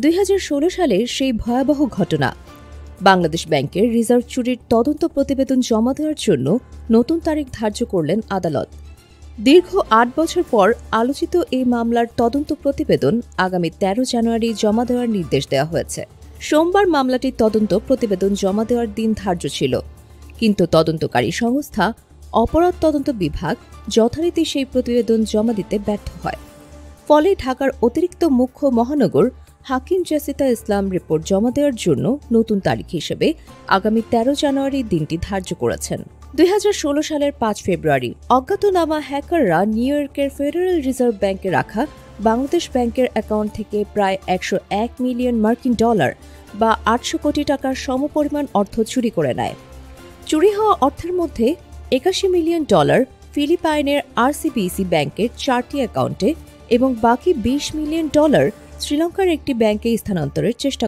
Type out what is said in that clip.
2016 সালের সেই ভয়াবহ ঘটনা। বাংলাদেশ ব্যাংকের রিজার্ভ চুরির তদন্ত প্রতিবেদন জমা দেওয়ার জন্য নতুন তারিখ ধার্য করলেন আদালত। দীর্ঘ ৮ বছর পর আলোচিত এই মামলার তদন্ত প্রতিবেদন আগামী ১৩ জানুয়ারি জমা দেওয়ার নির্দেশ দেওয়া হয়েছে। সোমবার মামলাটির তদন্ত প্রতিবেদন জমা দেওয়ার দিন ধার্য ছিল, কিন্তু তদন্তকারী সংস্থা অপরাধ তদন্ত বিভাগ যথারীতি সেই প্রতিবেদন জমা দিতে ব্যর্থ হয়। ফলে ঢাকার অতিরিক্ত মুখ্য মহানগর হাকিম জাসিতা ইসলাম রিপোর্ট জমা দেওয়ার জন্য নতুন তারিখ হিসেবে আগামী ১৩ জানুয়ারি দিনটি ধার্য করেছেন। ২০১৬ সালের ৫ ফেব্রুয়ারি অজ্ঞাতনামা হ্যাকাররা নিউ ইয়র্কের ফেডারেল রিজার্ভ ব্যাংকে রাখা বাংলাদেশ ব্যাংকের অ্যাকাউন্ট থেকে প্রায় ১০১ মিলিয়ন মার্কিন ডলার বা ৮০০ কোটি টাকার সমপরিমাণ অর্থ চুরি করে নেয়। চুরি হওয়া অর্থের মধ্যে ৮১ মিলিয়ন ডলার ফিলিপাইনের আরসিবিসি ব্যাংকের ৪টি অ্যাকাউন্টে এবং বাকি ২০ মিলিয়ন ডলার শ্রীলঙ্কার একটি ব্যাংকে স্থানান্তরের চেষ্টা